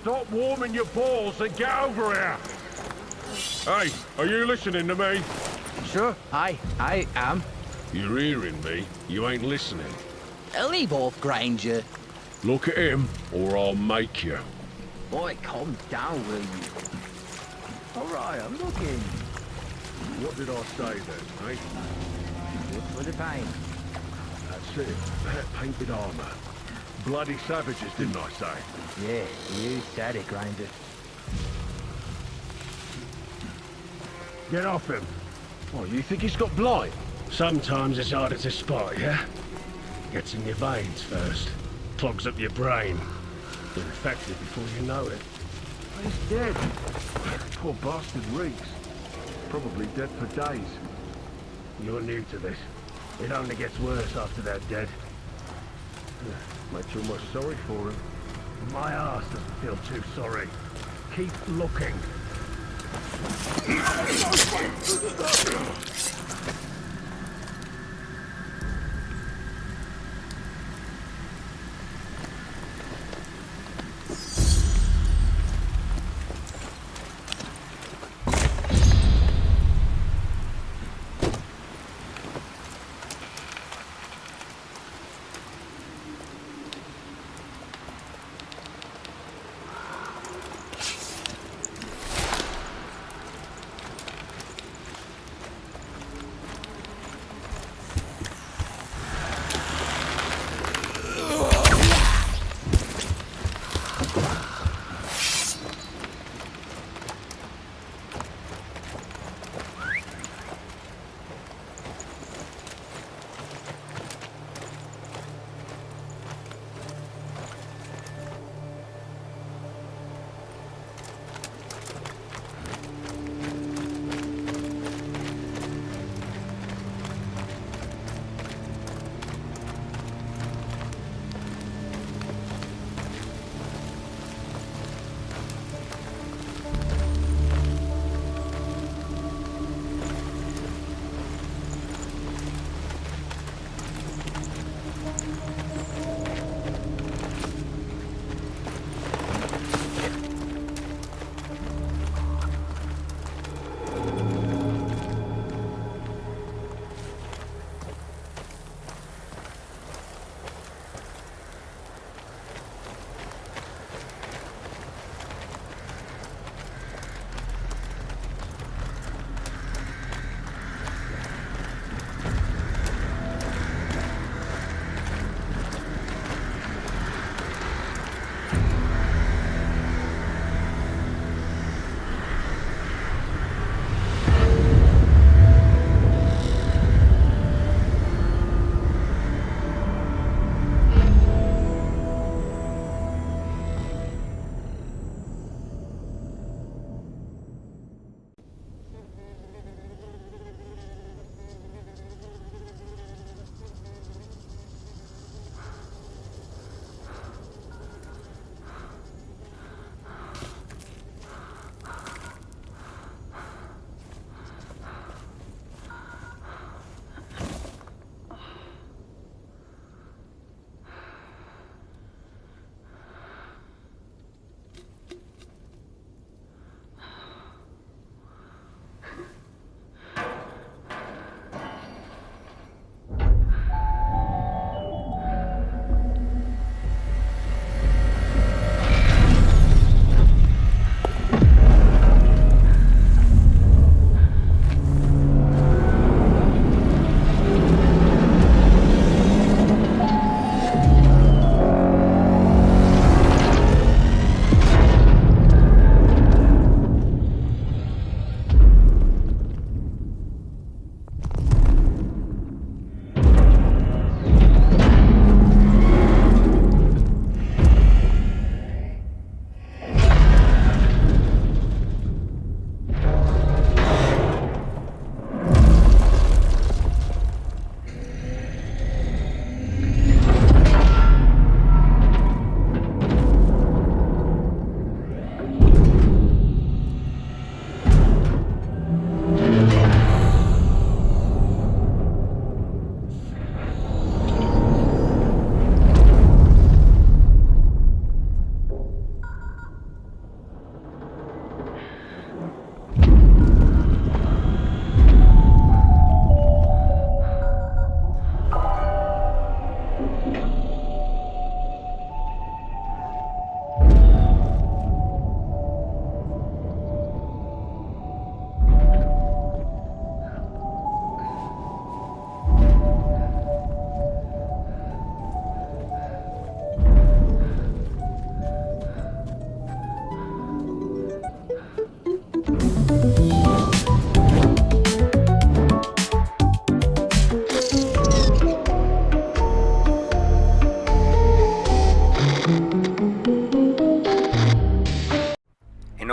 Stop warming your balls and get over here! Hey, are you listening to me? Sure, I am. You're hearing me. You ain't listening. Leave off, Granger. Look at him, or I'll make you. Boy, calm down, will you? Alright, I'm looking. What did I say then, eh? Just for the pain. That's it. That painted armor. Bloody savages, didn't I say? Yeah, you said it, Granger. Get off him. Oh, you think he's got blight? Sometimes it's harder to spot, yeah? Gets in your veins first. Clogs up your brain. You're infected before you know it. He's dead. Poor bastard reeks. Probably dead for days. You're new to this. It only gets worse after they're dead. Makes you almost sorry for him. My ass doesn't feel too sorry. Keep looking.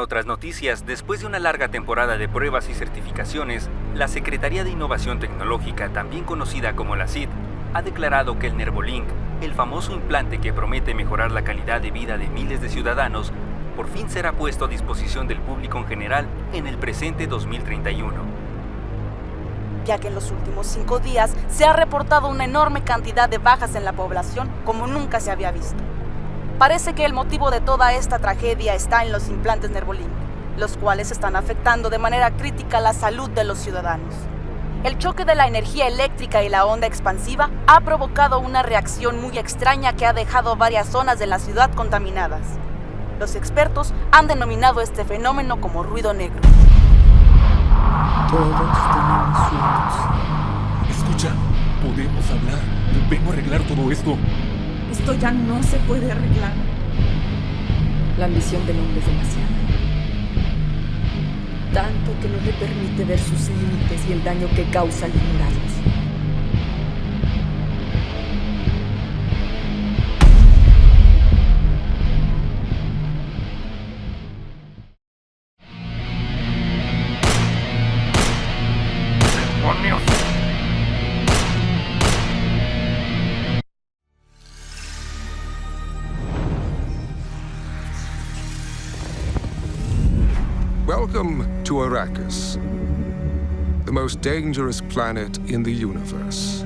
otras noticias, después de una larga temporada de pruebas y certificaciones, la Secretaría de Innovación Tecnológica, también conocida como la SIT, ha declarado que el Nervolink, el famoso implante que promete mejorar la calidad de vida de miles de ciudadanos, por fin será puesto a disposición del público en general en el presente 2031. Ya que en los últimos 5 días se ha reportado una enorme cantidad de bajas en la población como nunca se había visto. Parece que el motivo de toda esta tragedia está en los implantes Nervolink, los cuales están afectando de manera crítica la salud de los ciudadanos. El choque de la energía eléctrica y la onda expansiva ha provocado una reacción muy extraña que ha dejado varias zonas de la ciudad contaminadas. Los expertos han denominado este fenómeno como ruido negro. Todos tenemos sueños. Escucha, podemos hablar. Vengo a arreglar todo esto. Esto ya no se puede arreglar. La ambición del hombre es demasiada. Tanto que no le permite ver sus límites y el daño que causa al ignorarlos. Welcome to Arrakis, the most dangerous planet in the universe.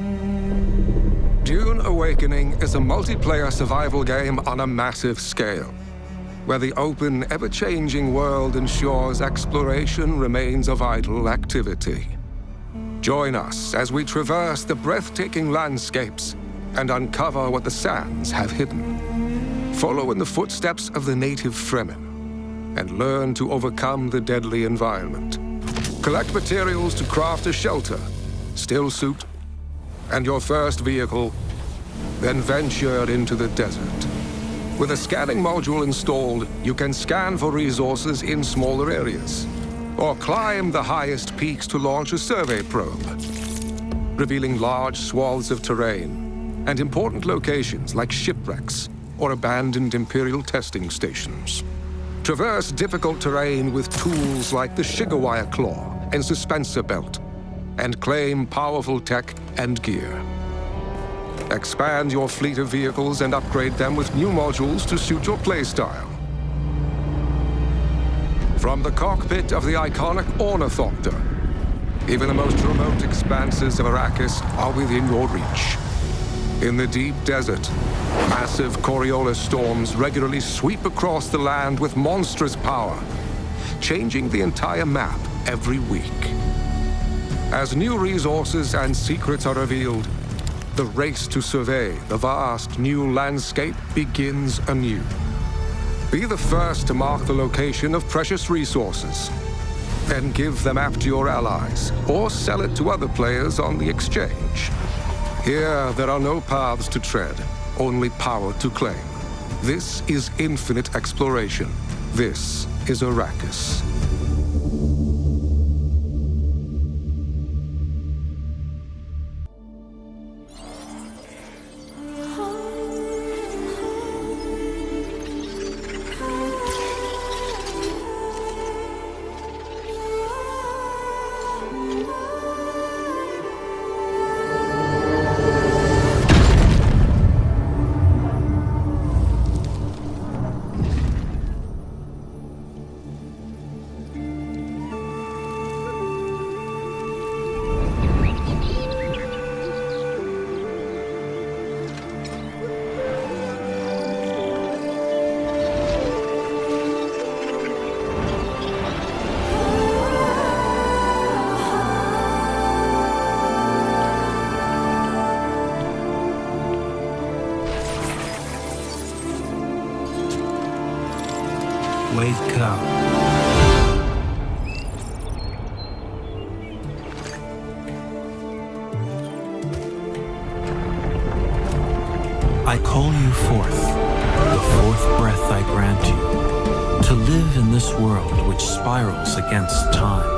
Dune Awakening is a multiplayer survival game on a massive scale, where the open, ever-changing world ensures exploration remains a vital activity. Join us as we traverse the breathtaking landscapes and uncover what the sands have hidden. Follow in the footsteps of the native Fremen and learn to overcome the deadly environment. Collect materials to craft a shelter, still suit, and your first vehicle, then venture into the desert. With a scanning module installed, you can scan for resources in smaller areas, or climb the highest peaks to launch a survey probe, revealing large swaths of terrain and important locations like shipwrecks or abandoned Imperial testing stations. Traverse difficult terrain with tools like the Shigawire Claw and Suspensor Belt, and claim powerful tech and gear. Expand your fleet of vehicles and upgrade them with new modules to suit your playstyle. From the cockpit of the iconic Ornithopter, even the most remote expanses of Arrakis are within your reach. In the deep desert, massive Coriolis storms regularly sweep across the land with monstrous power, changing the entire map every week. As new resources and secrets are revealed, the race to survey the vast new landscape begins anew. Be the first to mark the location of precious resources, then give the map to your allies, or sell it to other players on the exchange. Here, there are no paths to tread, only power to claim. This is infinite exploration. This is Arrakis. Wake up. I call you forth, the fourth breath I grant you, to live in this world which spirals against time.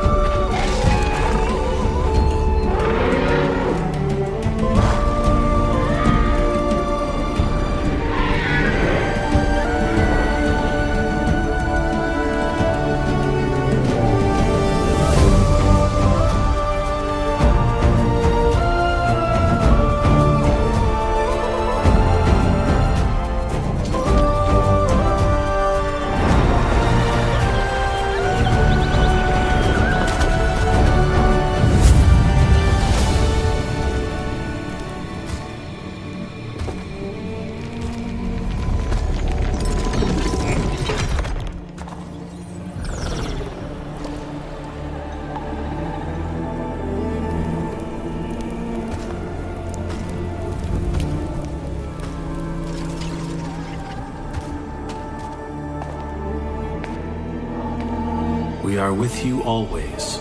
we are with you always,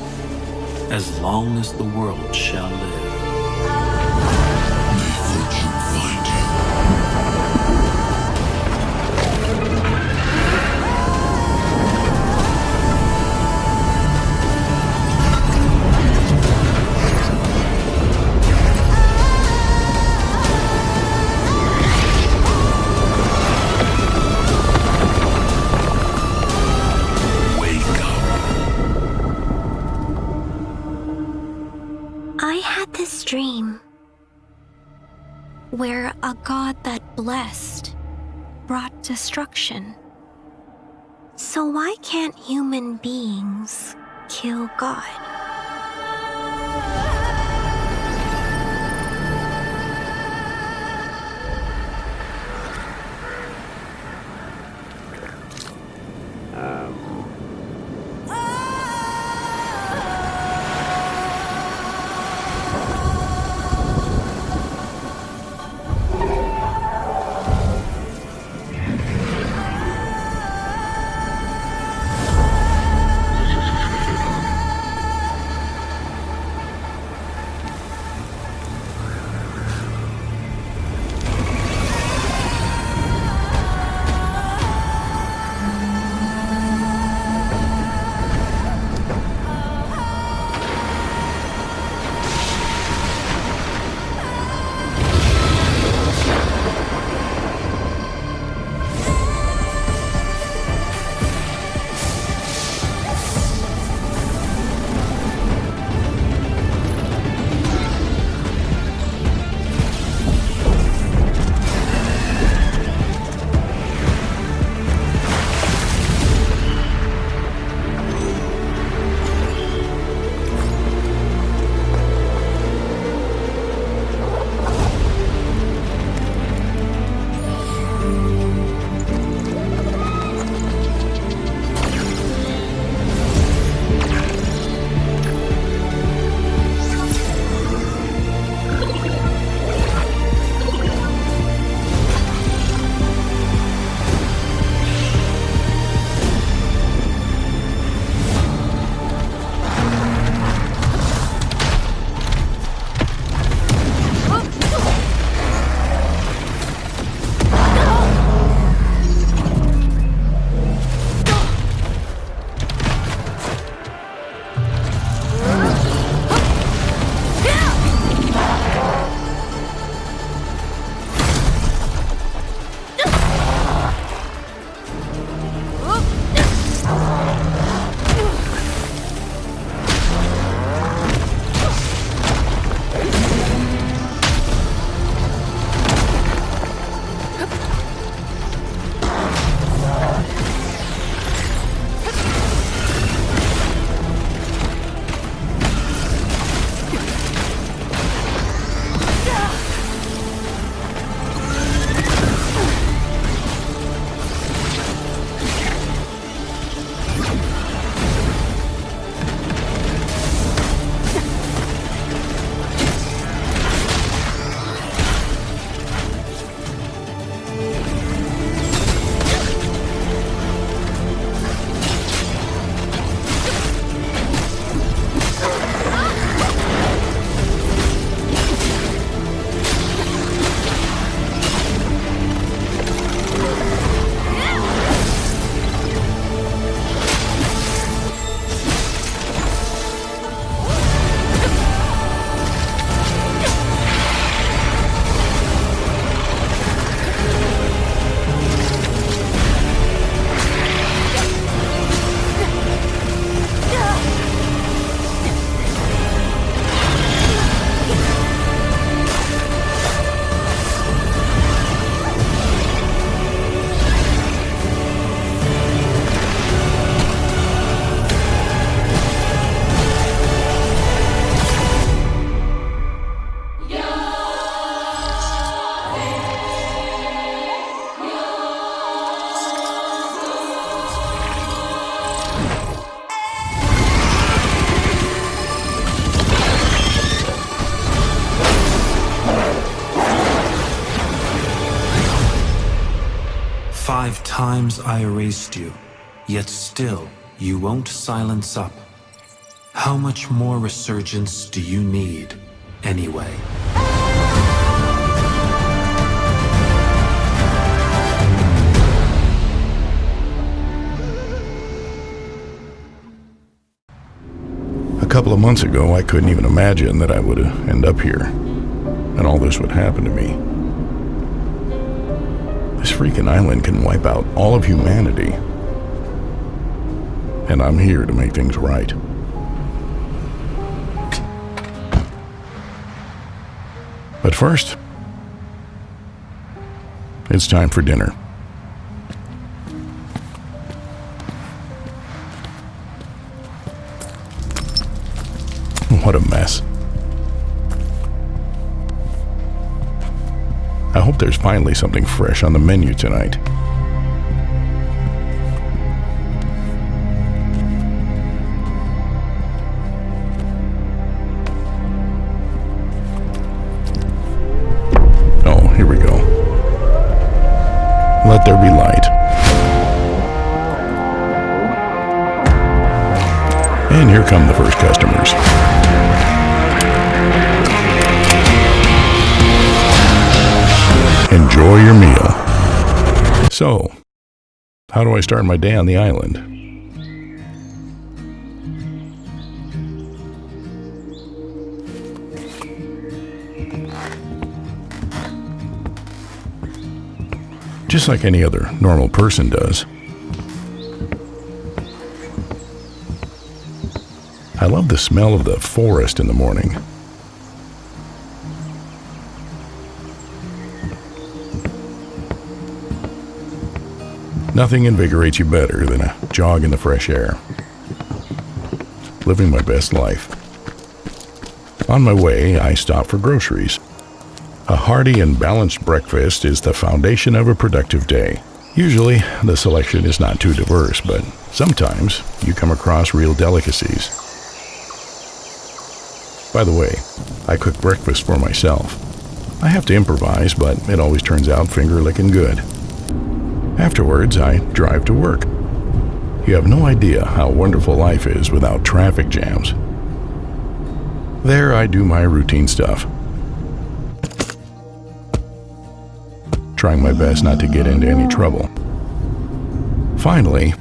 as long as the world shall live. Dream where a god that blessed brought destruction. So why can't human beings kill God? Five times I erased you, yet still you won't silence up. How much more resurgence do you need, anyway? A couple of months ago, I couldn't even imagine that I would end up here, and all this would happen to me. This freaking island can wipe out all of humanity, and I'm here to make things right. But first, it's time for dinner. What a mess. I hope there's finally something fresh on the menu tonight. Oh, here we go. Let there be light. And here come the first customers. Enjoy your meal. So, how do I start my day on the island? Just like any other normal person does. I love the smell of the forest in the morning. Nothing invigorates you better than a jog in the fresh air. Living my best life. On my way, I stop for groceries. A hearty and balanced breakfast is the foundation of a productive day. Usually, the selection is not too diverse, but sometimes you come across real delicacies. By the way, I cook breakfast for myself. I have to improvise, but it always turns out finger-licking good. Afterwards, I drive to work. You have no idea how wonderful life is without traffic jams. There, I do my routine stuff. Trying my best not to get into any trouble. Finally,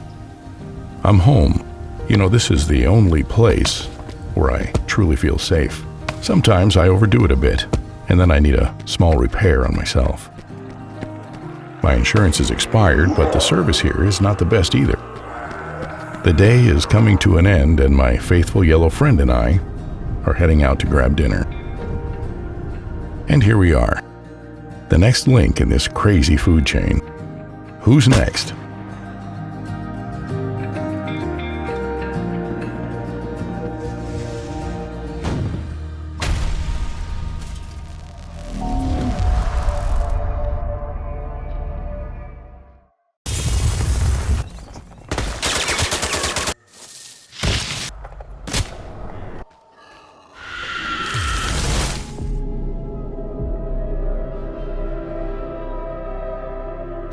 I'm home. You know, this is the only place where I truly feel safe. Sometimes I overdo it a bit, and then I need a small repair on myself. My insurance is expired, but the service here is not the best either. The day is coming to an end, and my faithful yellow friend and I are heading out to grab dinner. And here we are, the next link in this crazy food chain. Who's next?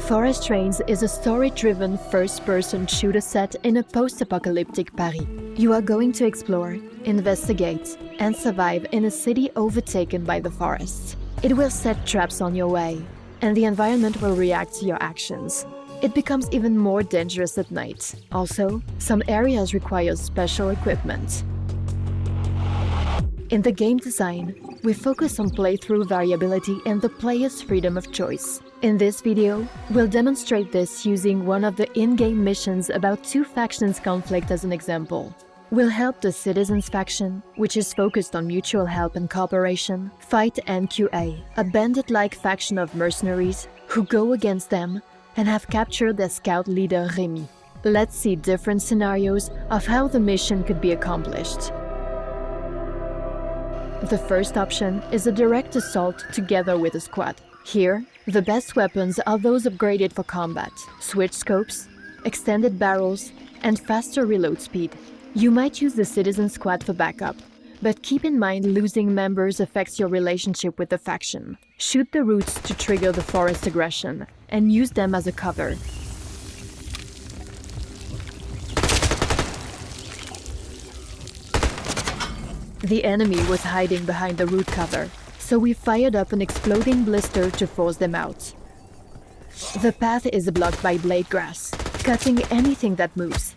Forest Trains is a story-driven first-person shooter set in a post-apocalyptic Paris. You are going to explore, investigate, and survive in a city overtaken by the forests. It will set traps on your way, and the environment will react to your actions. It becomes even more dangerous at night. Also, some areas require special equipment. In the game design, we focus on playthrough variability and the player's freedom of choice. In this video, we'll demonstrate this using one of the in-game missions about two factions' conflict as an example. We'll help the Citizens faction, which is focused on mutual help and cooperation, fight NQA, a bandit-like faction of mercenaries who go against them and have captured their scout leader Remy. Let's see different scenarios of how the mission could be accomplished. The first option is a direct assault together with a squad. Here, the best weapons are those upgraded for combat, switch scopes, extended barrels, and faster reload speed. You might use the Citizen Squad for backup, but keep in mind losing members affects your relationship with the faction. Shoot the roots to trigger the forest aggression, and use them as a cover. The enemy was hiding behind the root cover, so we fired up an exploding blister to force them out. The path is blocked by blade grass, cutting anything that moves.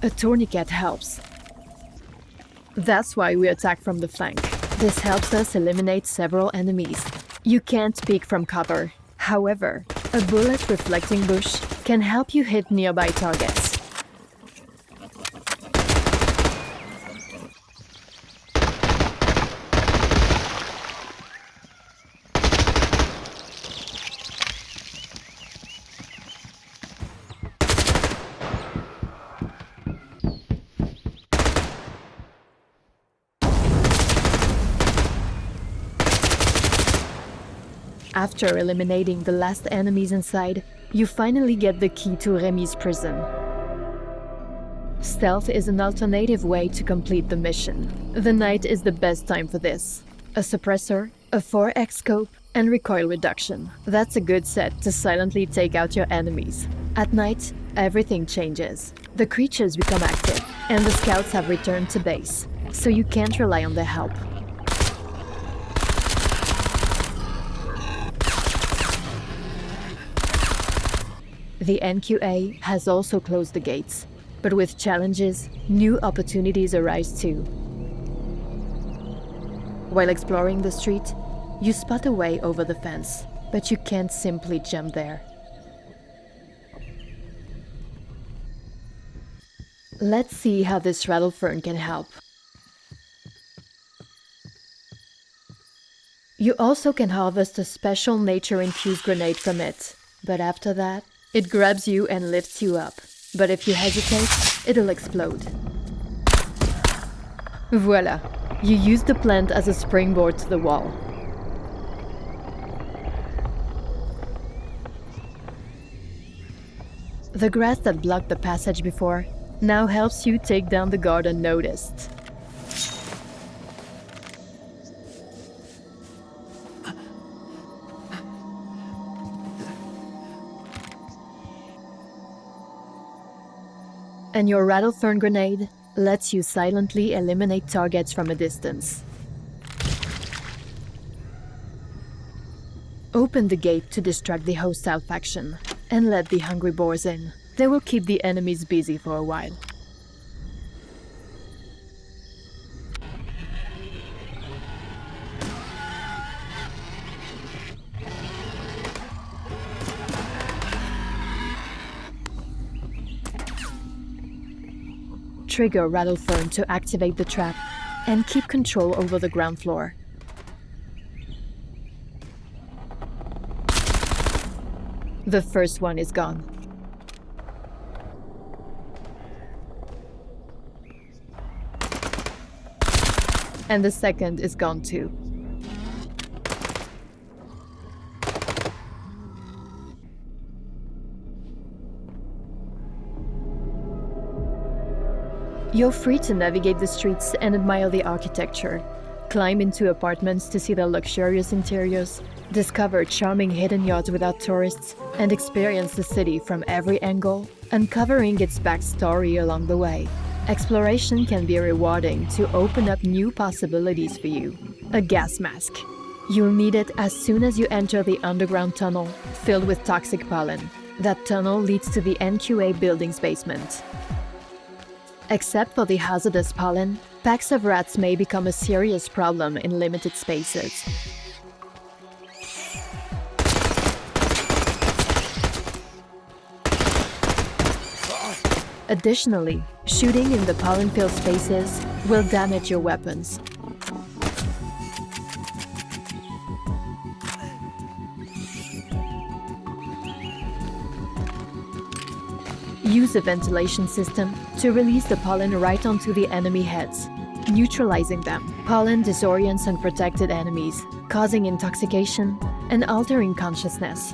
A tourniquet helps. That's why we attack from the flank. This helps us eliminate several enemies. You can't peek from cover. However, a bullet-reflecting bush can help you hit nearby targets. After eliminating the last enemies inside, you finally get the key to Remy's prison. Stealth is an alternative way to complete the mission. The night is the best time for this. A suppressor, a 4x scope, and recoil reduction. That's a good set to silently take out your enemies. At night, everything changes. The creatures become active, and the scouts have returned to base, so you can't rely on their help. The NQA has also closed the gates, but with challenges, new opportunities arise too. While exploring the street, you spot a way over the fence, but you can't simply jump there. Let's see how this rattlefern can help. You also can harvest a special nature-infused grenade from it, but after that, it grabs you and lifts you up, but if you hesitate, it'll explode. Voila! You use the plant as a springboard to the wall. The grass that blocked the passage before now helps you take down the guard unnoticed. And your rattlefern grenade lets you silently eliminate targets from a distance. Open the gate to distract the hostile faction, and let the hungry boars in. They will keep the enemies busy for a while. Trigger rattlefern to activate the trap, and keep control over the ground floor. The first one is gone. And the second is gone too. You're free to navigate the streets and admire the architecture. Climb into apartments to see their luxurious interiors, discover charming hidden yards without tourists, and experience the city from every angle, uncovering its backstory along the way. Exploration can be rewarding to open up new possibilities for you. A gas mask. You'll need it as soon as you enter the underground tunnel filled with toxic pollen. That tunnel leads to the NQA building's basement. Except for the hazardous pollen, packs of rats may become a serious problem in limited spaces. Additionally, shooting in the pollen-filled spaces will damage your weapons. Use a ventilation system to release the pollen right onto the enemy heads, neutralizing them. Pollen disorients unprotected enemies, causing intoxication and altering consciousness.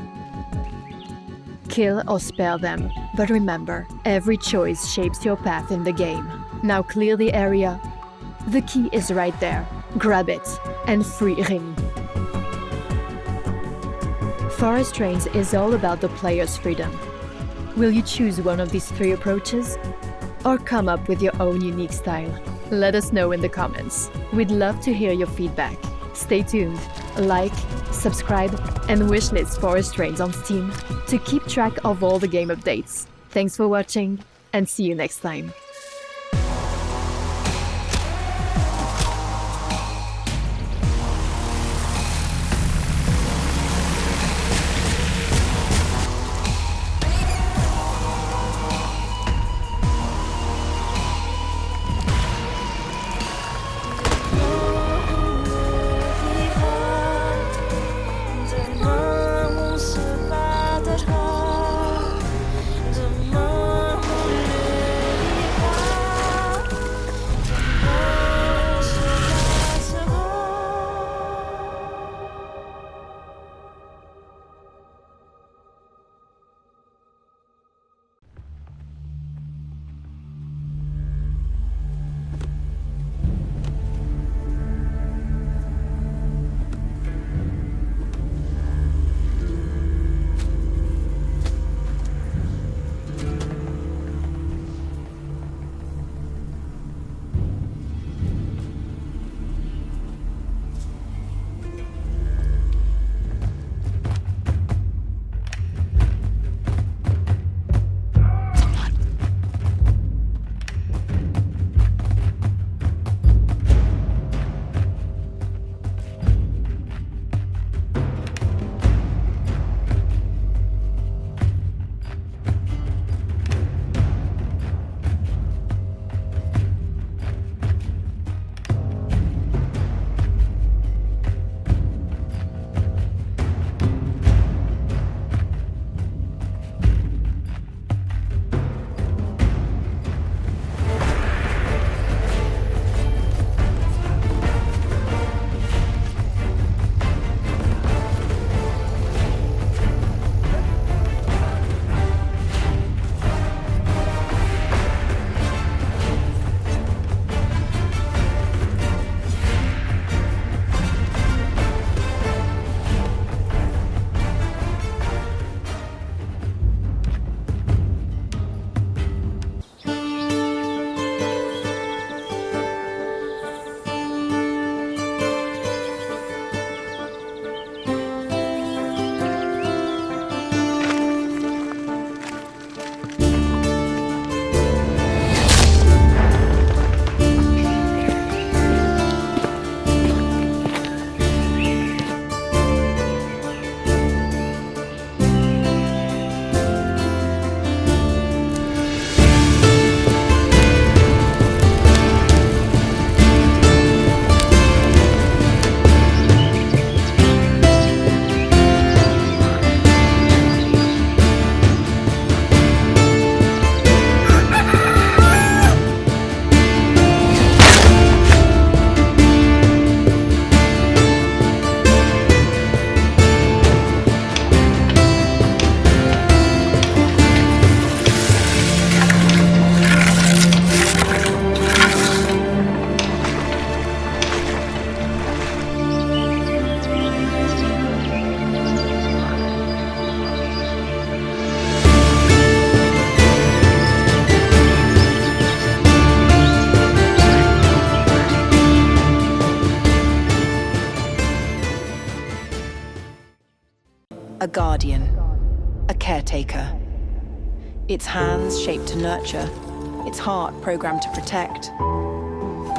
Kill or spare them, but remember, every choice shapes your path in the game. Now clear the area. The key is right there. Grab it and free Remy. Forest Rains is all about the player's freedom. Will you choose one of these three approaches? or come up with your own unique style? Let us know in the comments. We'd love to hear your feedback. Stay tuned, like, subscribe, and wishlist Forest Rains on Steam to keep track of all the game updates. Thanks for watching, and see you next time. A guardian, a caretaker. Its hands shaped to nurture, its heart programmed to protect.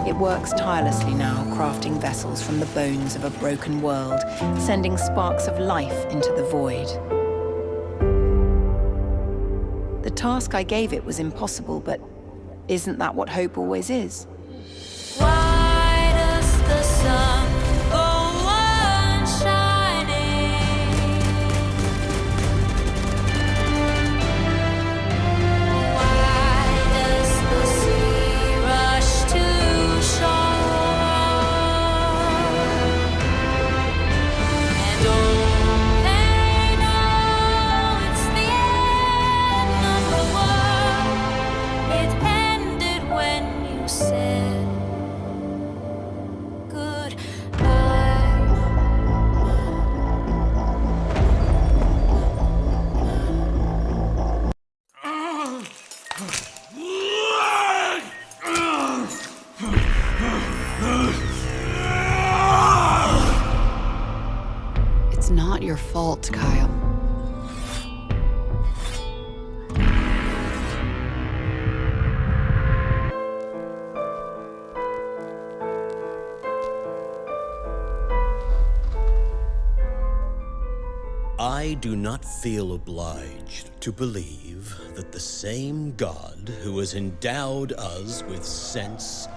It works tirelessly now, crafting vessels from the bones of a broken world, sending sparks of life into the void. The task I gave it was impossible, but isn't that what hope always is? Why does the sun go on shining? Why does the sea rush to shore? And oh, they know it's the end of the world. It ended when you said fault, Kyle. I do not feel obliged to believe that the same God who has endowed us with sense,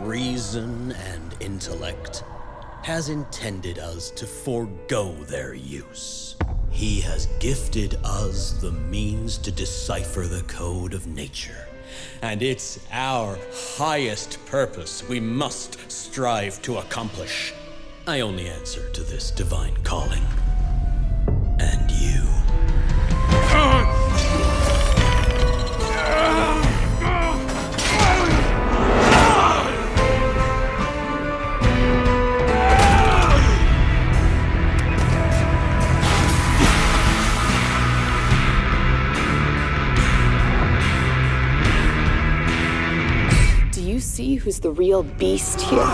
reason, and intellect has intended us to forego their use. He has gifted us the means to decipher the code of nature, and it's our highest purpose we must strive to accomplish. I only answer to this divine calling. And you. Do you see who's the real beast here?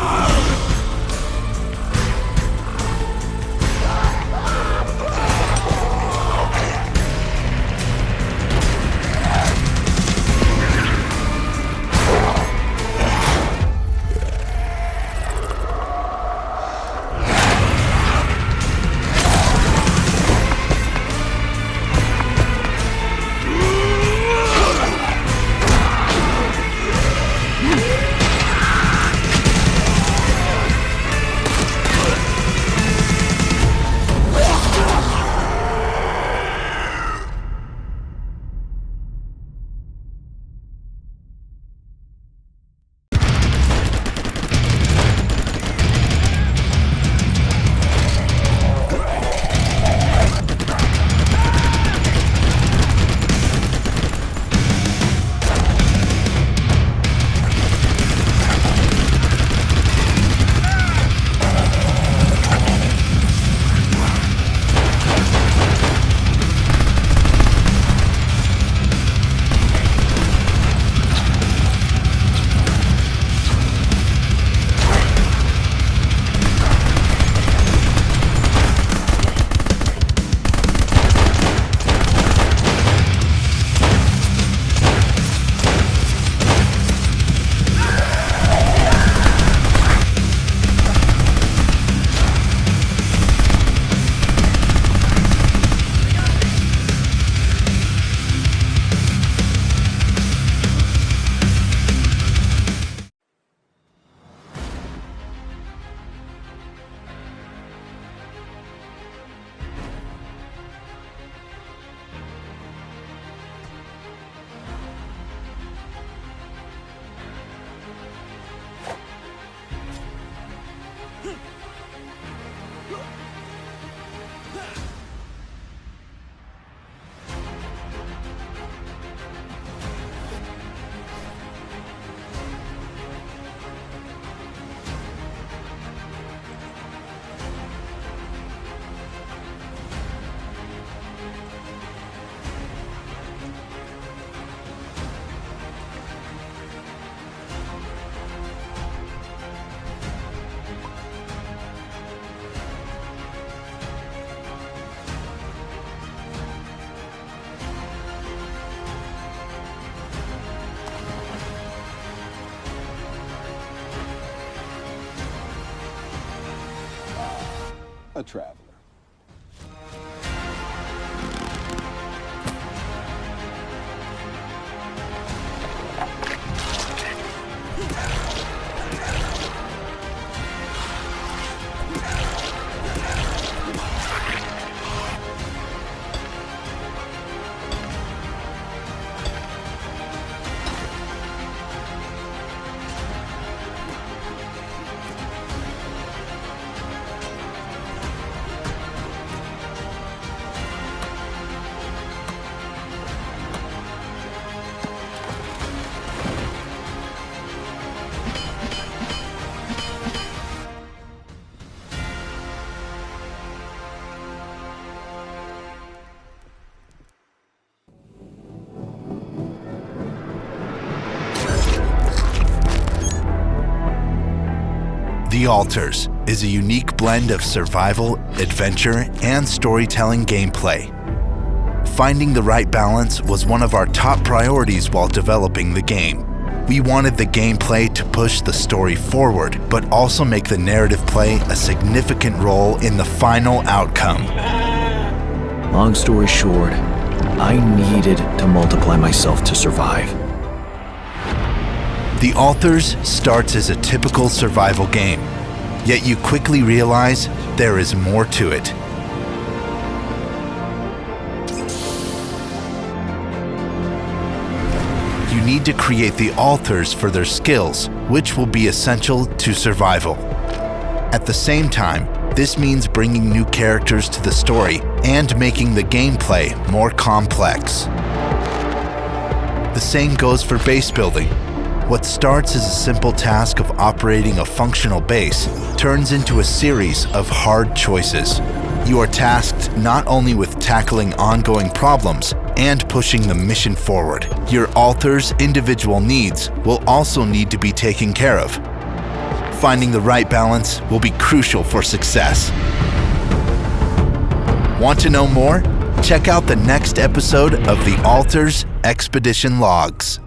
A traveler. The Altars, is a unique blend of survival, adventure, and storytelling gameplay. Finding the right balance was one of our top priorities while developing the game. We wanted the gameplay to push the story forward, but also make the narrative play a significant role in the final outcome. Long story short, I needed to multiply myself to survive. The Altars starts as a typical survival game, yet you quickly realize there is more to it. You need to create the Altars for their skills, which will be essential to survival. At the same time, this means bringing new characters to the story and making the gameplay more complex. The same goes for base building. What starts as a simple task of operating a functional base turns into a series of hard choices. You are tasked not only with tackling ongoing problems and pushing the mission forward. Your Altars' individual needs will also need to be taken care of. Finding the right balance will be crucial for success. Want to know more? Check out the next episode of the Altars Expedition Logs.